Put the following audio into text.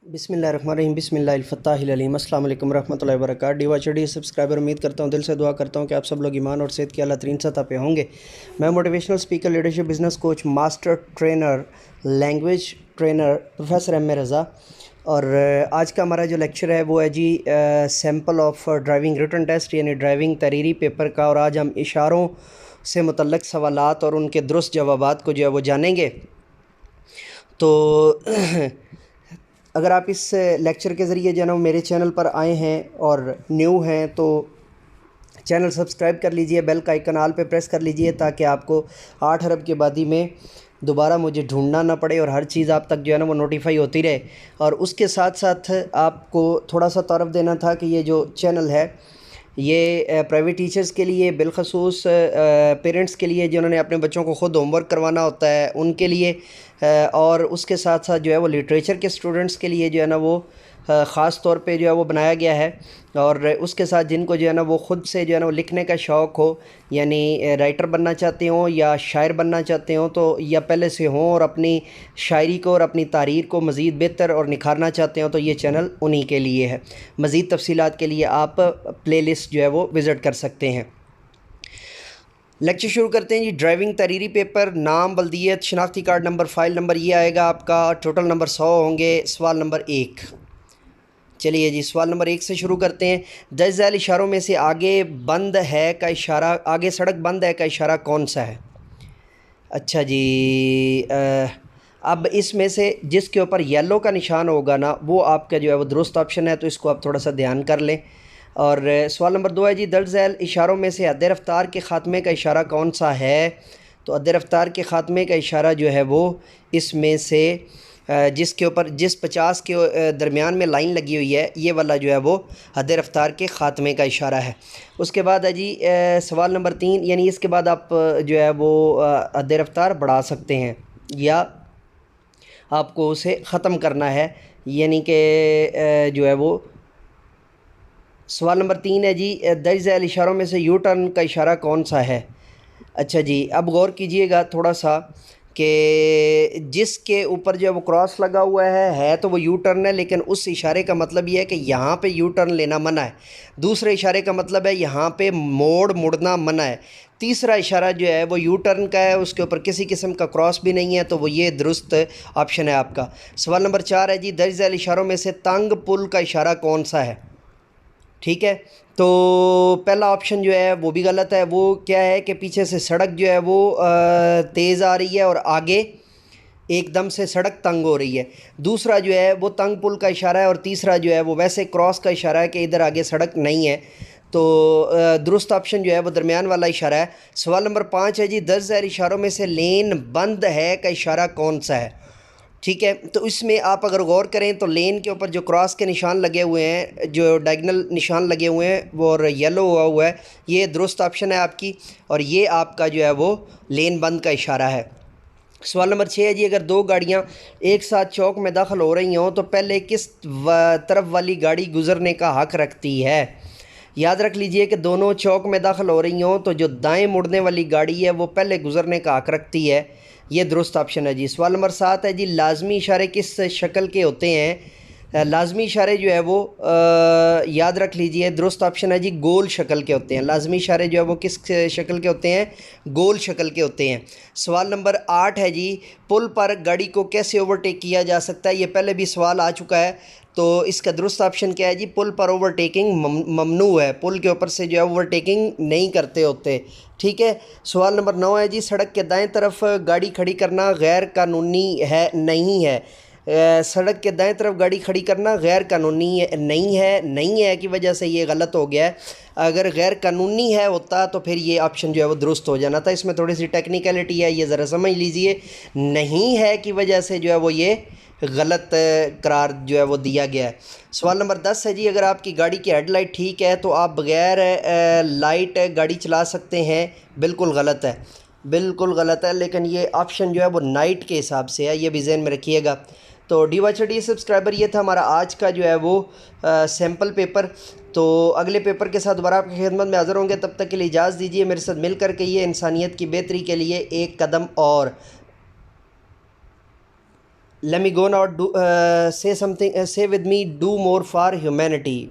बिस्मिल्लाहिर्रहमानिर्रहीम बिस्मिल्लाहिल-फ़त्ताहिल-अलीम। अस्सलाम वालेकुम रहमतुल्लाहि व बरकातहू। DYHD सब्सक्राइबर, उम्मीद करता हूँ, दिल से दुआ करता हूँ कि आप सब लोग ईमान और सेहत की आला तरीन सतह पे होंगे। मैं motivational speaker, leadership, business coach, master trainer, language trainer professor M A Raza. और आज का हमारा जो लेक्चर है वो है जी sample of driving written test, यानी ड्राइविंग तहरीरी पेपर का। और आज हम इशारों से मुतल्लक़ सवालात और उनके दुरुस्त जवाबात को जो है वो जानेंगे। तो अगर आप इस लेक्चर के ज़रिए जो है ना मेरे चैनल पर आए हैं और न्यू हैं तो चैनल सब्सक्राइब कर लीजिए, बेल का आइकन ऑल पे प्रेस कर लीजिए ताकि आपको 8 अरब की आबादी में दोबारा मुझे ढूंढना ना पड़े और हर चीज़ आप तक जो है ना वो नोटिफाई होती रहे। और उसके साथ साथ आपको थोड़ा सा तारफ़ देना था कि ये जो चैनल है ये प्राइवेट टीचर्स के लिए, बिलखसूस पेरेंट्स के लिए जिन्होंने अपने बच्चों को ख़ुद होमवर्क करवाना होता है उनके लिए, और उसके साथ साथ जो है वो लिटरेचर के स्टूडेंट्स के लिए जो है ना वो ख़ास तौर पे जो है वो बनाया गया है। और उसके साथ जिनको जो है ना वो ख़ुद से जो है ना वो लिखने का शौक़ हो, यानी राइटर बनना चाहते हों या शायर बनना चाहते हों, तो या पहले से हों और अपनी शायरी को और अपनी तारीर को मज़ीद बेहतर और निखारना चाहते हों, तो ये चैनल उन्हीं के लिए है। मज़ीद तफ़सीलात के लिए आप प्लेलिस्ट जो है वो विज़िट कर सकते हैं। लेक्चर शुरू करते हैं जी। ड्राइविंग तहरीरी पेपर, नाम, बल्दियत, शनाख्ती कार्ड नंबर, फ़ाइल नंबर ये आएगा आपका। टोटल नंबर 100 होंगे। सवाल नंबर 1। चलिए जी, सवाल नंबर 1 से शुरू करते हैं। दर्ज झैल इशारों में से आगे बंद है का इशारा, आगे सड़क बंद है का इशारा कौन सा है? अच्छा जी, अब इसमें से जिसके ऊपर येलो का निशान होगा ना वो आपका जो है वो दुरुस्त ऑप्शन है, तो इसको आप थोड़ा सा ध्यान कर लें। और सवाल नंबर 2 है जी, दर्ज झैल इशारों में से हद रफ्तार के ख़ात्मे का इशारा कौन सा है? तो हद रफ्तार के ख़ात्मे का इशारा जो है वो इसमें से जिसके ऊपर जिस 50 के दरमियान में लाइन लगी हुई है, ये वाला जो है वो हद रफ्तार के ख़ात्मे का इशारा है। उसके बाद है जी सवाल नंबर 3, यानी इसके बाद आप जो है वो हद रफ्तार बढ़ा सकते हैं या आपको उसे ख़त्म करना है, यानी कि जो है वो सवाल नंबर 3 है जी, दर्ज झैल इशारों में से यू टर्न का इशारा कौन सा है? अच्छा जी, अब गौर कीजिएगा थोड़ा सा कि जिसके ऊपर जो है वो क्रॉस लगा हुआ है तो वो यू टर्न है, लेकिन उस इशारे का मतलब ये है कि यहाँ पे यू टर्न लेना मना है। दूसरे इशारे का मतलब है यहाँ पे मुड़ना मना है। तीसरा इशारा जो है वो यू टर्न का है, उसके ऊपर किसी किस्म का क्रॉस भी नहीं है, तो वो ये दुरुस्त ऑप्शन है आपका। सवाल नंबर 4 है जी, दर्ज झैल इशारों में से तंग पुल का इशारा कौन सा है? ठीक है, तो पहला ऑप्शन जो है वो भी गलत है। वो क्या है कि पीछे से सड़क जो है वो तेज़ आ रही है और आगे एकदम से सड़क तंग हो रही है। दूसरा जो है वो तंग पुल का इशारा है और तीसरा जो है वो वैसे क्रॉस का इशारा है कि इधर आगे सड़क नहीं है। तो दुरुस्त ऑप्शन जो है वो दरमियान वाला इशारा है। सवाल नंबर 5 है जी, दर्ज झैल इशारों में से लेन बंद है का इशारा कौन सा है? ठीक है, तो इसमें आप अगर गौर करें तो लेन के ऊपर जो क्रॉस के निशान लगे हुए हैं, जो डायगनल निशान लगे हुए हैं वो और येलो हुआ है, ये दुरुस्त ऑप्शन है आपकी, और ये आपका जो है वो लेन बंद का इशारा है। सवाल नंबर 6 है जी, अगर दो गाड़ियां एक साथ चौक में दाखिल हो रही हों तो पहले किस तरफ वाली गाड़ी गुजरने का हक़ रखती है? याद रख लीजिए कि दोनों चौक में दाखिल हो रही हों तो जो दाएं मुड़ने वाली गाड़ी है वो पहले गुजरने का हक़ रखती है। ये दुरुस्त ऑप्शन है जी। सवाल नंबर 7 है जी, लाजमी इशारे किस शक्ल के होते हैं? लाजमी इशारे जो है वो याद रख लीजिए, दुरुस्त ऑप्शन है जी गोल शक्ल के होते हैं। लाजमी इशारे जो है वो किस शक्ल के होते हैं? गोल शक्ल के होते हैं। सवाल नंबर 8 है जी, पुल पर गाड़ी को कैसे ओवरटेक किया जा सकता है? ये पहले भी सवाल आ चुका है, तो इसका दुरुस्त ऑप्शन क्या है जी? पुल पर ओवरटेकिंग ममनू है, पुल के ऊपर से जो है ओवरटेकिंग नहीं करते होते। ठीक है। सवाल नंबर 9 है जी, सड़क के दाएं तरफ गाड़ी खड़ी करना गैर कानूनी है नहीं है? सड़क के दाएं तरफ गाड़ी खड़ी करना गैर कानूनी नहीं है की वजह से ये गलत हो गया है। अगर गैर कानूनी है होता तो फिर ये ऑप्शन जो है वो दुरुस्त हो जाना था। इसमें थोड़ी सी टेक्निकलिटी है, ये ज़रा समझ लीजिए। नहीं है की वजह से जो है वो ये गलत करार जो है वो दिया गया है। सवाल नंबर 10 है जी, अगर आपकी गाड़ी की हेडलाइट ठीक है तो आप बग़ैर लाइट गाड़ी चला सकते हैं? बिल्कुल गलत है, बिल्कुल गलत है, लेकिन ये ऑप्शन जो है वो नाइट के हिसाब से है, ये भी ज़हन में रखिएगा। तो DYHD सब्सक्राइबर, ये था हमारा आज का जो है वो सैम्पल पेपर। तो अगले पेपर के साथ दोबारा आपकी खिदमत में हाज़िर होंगे, तब तक के लिए इजाज़त दीजिए। मेरे साथ मिलकर कहिए, इंसानियत की बेहतरी के लिए एक कदम और। let me go now. Say something, say with me, do more for humanity.